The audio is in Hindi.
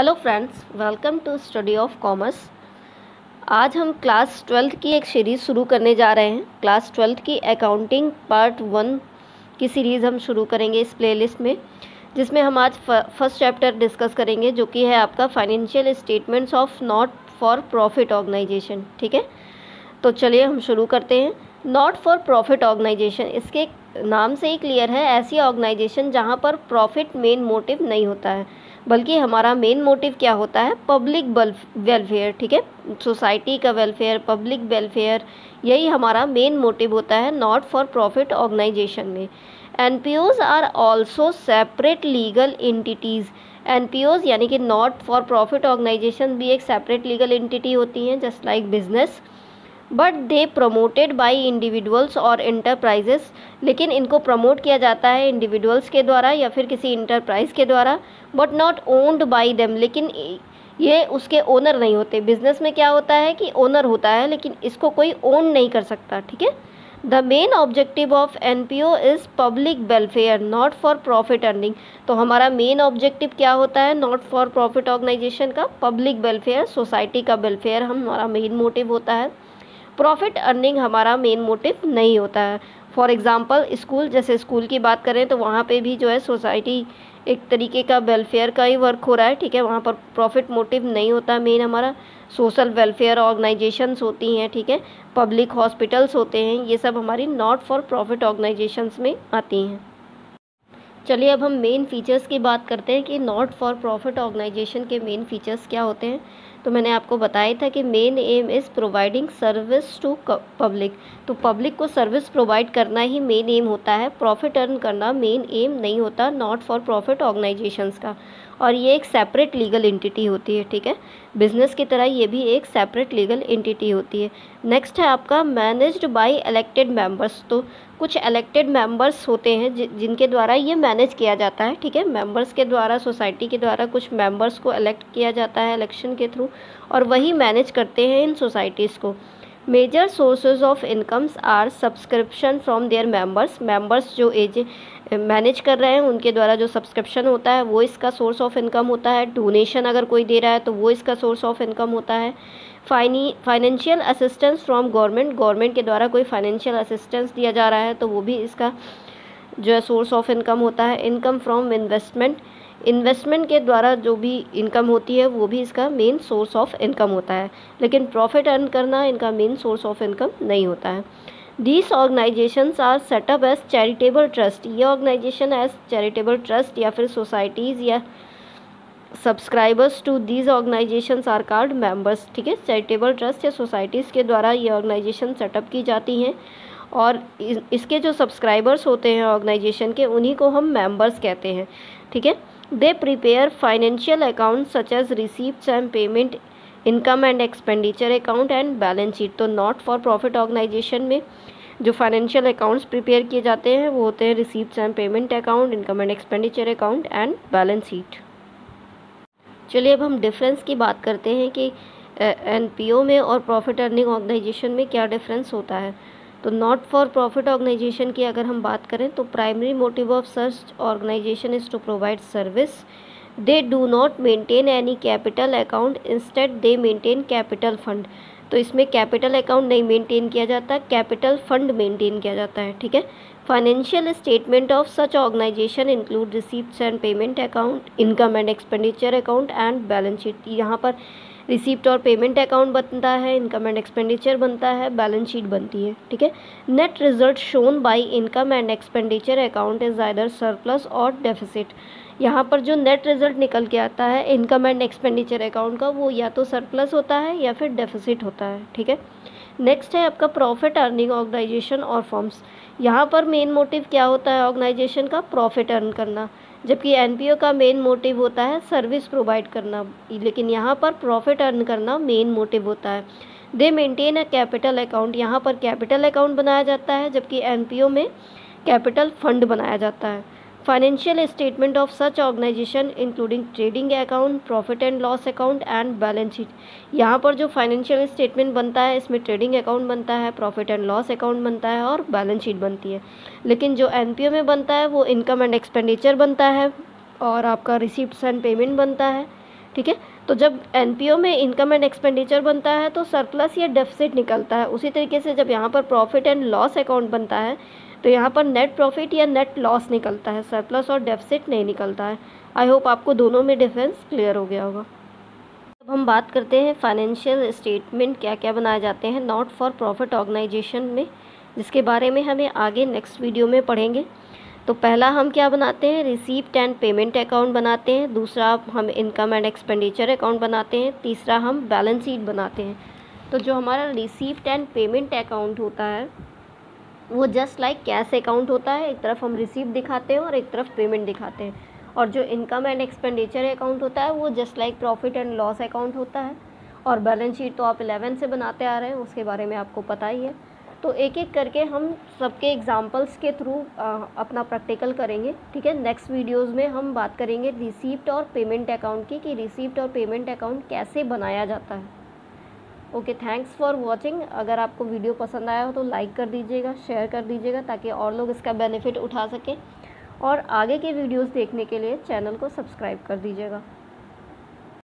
Hello friends, welcome to study of commerce. आज हम क्लास 12th की एक सीरीज़ शुरू करने जा रहे हैं। क्लास 12th की अकाउंटिंग पार्ट 1 की सीरीज़ हम शुरू करेंगे इस प्लेलिस्ट में, जिसमें हम आज फर्स्ट चैप्टर डिस्कस करेंगे, जो कि है आपका financial statements of not for profit organisation. ठीक है, तो चलिए हम शुरू करते हैं। नॉट फॉर प्रॉफिट ऑर्गेनाइजेशन, इसके नाम से ही क्लियर है, ऐसी ऑर्गेनाइजेशन जहाँ पर प्रॉफिट मेन मोटिव नहीं होता है, बल्कि हमारा मेन मोटिव क्या होता है, पब्लिक वेलफेयर। ठीक है, सोसाइटी का वेलफेयर, पब्लिक वेलफेयर, यही हमारा मेन मोटिव होता है नॉट फॉर प्रॉफिट ऑर्गेनाइजेशन में। NPOs are also separate legal entities. NPOs यानी कि नॉट फॉर प्रॉफिट ऑर्गेनाइजेशन भी एक सेपरेट लीगल एंटिटी होती हैं, just like business, but they promoted by individuals और इंटरप्राइजेस। लेकिन इनको प्रमोट किया जाता है इंडिविजुअल्स के द्वारा या फिर किसी इंटरप्राइज के द्वारा, but not owned by them, लेकिन ये उसके ओनर नहीं होते। बिजनेस में क्या होता है कि ओनर होता है, लेकिन इसको कोई ओन नहीं कर सकता। ठीक है, the main objective of NPO is public welfare not for profit earning. तो हमारा मेन ऑब्जेक्टिव क्या होता है नॉट फॉर प्रॉफिट ऑर्गेनाइजेशन का, पब्लिक वेलफेयर, सोसाइटी का वेलफेयर हमारा मेन मोटिव होता है। प्रॉफिट अर्निंग हमारा मेन मोटिव नहीं होता है। फॉर एग्ज़ाम्पल स्कूल, जैसे स्कूल की बात करें तो वहाँ पे भी जो है सोसाइटी एक तरीके का वेलफेयर का ही वर्क हो रहा है। ठीक है, वहाँ पर प्रॉफिट मोटिव नहीं होता, मेन हमारा सोशल वेलफेयर ऑर्गेनाइजेशंस होती हैं। ठीक है, पब्लिक हॉस्पिटल्स होते हैं, ये सब हमारी नॉट फॉर प्रॉफिट ऑर्गेनाइजेशंस में आती हैं। चलिए अब हम मेन फीचर्स की बात करते हैं कि नॉट फॉर प्रॉफिट ऑर्गेनाइजेशन के मेन फीचर्स क्या होते हैं। तो मैंने आपको बताया था कि main aim is providing service to public. तो पब्लिक को सर्विस प्रोवाइड करना ही मेन एम होता है, प्रॉफिट अर्न करना मेन एम नहीं होता नॉट फॉर प्रॉफिट ऑर्गेनाइजेशंस का। और ये एक सेपरेट लीगल एंटिटी होती है। ठीक है, बिजनेस की तरह ये भी एक सेपरेट लीगल एंटिटी होती है। नेक्स्ट है आपका मैनेज्ड बाय इलेक्टेड मेंबर्स। तो कुछ इलेक्टेड मेंबर्स होते हैं जिनके द्वारा ये मैनेज किया जाता है। ठीक है, मेंबर्स के द्वारा, सोसाइटी के द्वारा कुछ मेंबर्स को इलेक्ट किया जाता है इलेक्शन के थ्रू, और वही मैनेज करते हैं इन सोसाइटीज़ को। Major sources of incomes are subscription from their members. Members जो मैनेज कर रहे हैं उनके द्वारा जो सब्सक्रिप्शन होता है वो इसका सोर्स ऑफ इनकम होता है। डोनेशन अगर कोई दे रहा है तो वो इसका सोर्स ऑफ इनकम होता है। Financial assistance from government, government के द्वारा कोई फाइनेंशियल असिस्टेंस दिया जा रहा है तो वो भी इसका जो है सोर्स ऑफ इनकम होता है। इनकम फ्रॉम इन्वेस्टमेंट, इन्वेस्टमेंट के द्वारा जो भी इनकम होती है वो भी इसका मेन सोर्स ऑफ इनकम होता है। लेकिन प्रॉफिट अर्न करना इनका मेन सोर्स ऑफ इनकम नहीं होता है। These organisations are set up as charitable trust. ये ऑर्गेनाइजेशन एज चैरिटेबल ट्रस्ट या फिर सोसाइटीज़ या subscribers to these organisations are called members. ठीक है, चैरिटेबल ट्रस्ट या सोसाइटीज़ के द्वारा ये ऑर्गेनाइजेशन सेटअप की जाती हैं, और इसके जो सब्सक्राइबर्स होते हैं ऑर्गेनाइजेशन के, उन्हीं को हम मेंबर्स कहते हैं। ठीक है, they prepare financial account such as receipts and payment, income and expenditure account and balance sheet. तो नॉट फॉर प्रॉफिट ऑर्गेनाइजेशन में जो फाइनेंशियल अकाउंट्स प्रिपेयर किए जाते हैं वो होते हैं receipts and payment account, income and expenditure account and balance sheet. चलिए अब हम डिफरेंस की बात करते हैं कि एनपीओ में और प्रॉफिट अर्निंग ऑर्गेनाइजेशन में क्या डिफरेंस होता है। तो नॉट फॉर प्रॉफिट ऑर्गेनाइजेशन की अगर हम बात करें तो primary motive of such organisation is to provide service. They do not maintain any capital account, instead they maintain capital fund. तो इसमें कैपिटल अकाउंट नहीं मेंटेन किया जाता, कैपिटल फंड मेंटेन किया जाता है। ठीक है, financial statement of such organisation include receipts and payment account, income and expenditure account and balance sheet. यहाँ पर रिसीप्ट और पेमेंट अकाउंट बनता है, इनकम एंड एक्सपेंडिचर बनता है, बैलेंस शीट बनती है। ठीक है, net result shown by income and expenditure account is either surplus और डेफिसिट। यहाँ पर जो नेट रिजल्ट निकल के आता है इनकम एंड एक्सपेंडिचर अकाउंट का, वो या तो सरप्लस होता है या फिर डेफिसिट होता है। ठीक है, नेक्स्ट है आपका प्रॉफिट अर्निंग ऑर्गेनाइजेशन और फॉर्म्स। यहाँ पर मेन मोटिव क्या होता है ऑर्गेनाइजेशन का, प्रॉफिट अर्न करना, जबकि एनपीओ का मेन मोटिव होता है सर्विस प्रोवाइड करना, लेकिन यहाँ पर प्रॉफिट अर्न करना मेन मोटिव होता है। दे मेंटेन अ कैपिटल अकाउंट, यहाँ पर कैपिटल अकाउंट बनाया जाता है, जबकि एनपीओ में कैपिटल फंड बनाया जाता है। Financial statement of such organisation including trading account, profit and loss account and balance sheet. यहाँ पर जो फाइनेंशियल स्टेटमेंट बनता है इसमें ट्रेडिंग अकाउंट बनता है, प्रॉफिट एंड लॉस अकाउंट बनता है और बैलेंस शीट बनती है। लेकिन जो एनपीओ में बनता है वो इनकम एंड एक्सपेंडिचर बनता है और आपका रिसीप्ट्स एंड पेमेंट बनता है, ठीक है। तो जब एनपीओ में इनकम एंड एक्सपेंडिचर बनता है तो सरप्लस या डेफिसिट निकलता है। उसी तरीके से जब यहाँ पर प्रॉफिट एंड लॉस अकाउंट बनता है तो यहाँ पर नेट प्रॉफिट या नेट लॉस निकलता है, सरप्लस और डेफिसिट नहीं निकलता है। आई होप आपको दोनों में डिफरेंस क्लियर हो गया होगा। अब हम बात करते हैं फाइनेंशियल स्टेटमेंट क्या क्या बनाए जाते हैं नॉट फॉर प्रॉफिट ऑर्गेनाइजेशन में, जिसके बारे में हमें आगे नेक्स्ट वीडियो में पढ़ेंगे। तो पहला हम क्या बनाते हैं, रिसीप्ट एंड पेमेंट अकाउंट बनाते हैं। दूसरा हम इनकम एंड एक्सपेंडिचर अकाउंट बनाते हैं। तीसरा हम बैलेंस शीट बनाते हैं। तो जो हमारा रिसीप्ट एंड पेमेंट अकाउंट होता है वो जस्ट लाइक कैश अकाउंट होता है, एक तरफ हम रिसीप्ट दिखाते हैं और एक तरफ पेमेंट दिखाते हैं। और जो इनकम एंड एक्सपेंडिचर अकाउंट होता है वो just like profit and loss account होता है। और बैलेंस शीट तो आप 11 से बनाते आ रहे हैं, उसके बारे में आपको पता ही है। तो एक एक करके हम सबके एग्जांपल्स के थ्रू अपना प्रैक्टिकल करेंगे, ठीक है। नेक्स्ट वीडियोस में हम बात करेंगे रिसीप्ट और पेमेंट अकाउंट की, कि रिसीप्ट और पेमेंट अकाउंट कैसे बनाया जाता है। Okay, thanks for watching. अगर आपको वीडियो पसंद आया हो तो लाइक कर दीजिएगा, शेयर कर दीजिएगा ताकि और लोग इसका बेनिफिट उठा सकें। और आगे के वीडियोस देखने के लिए चैनल को सब्सक्राइब कर दीजिएगा।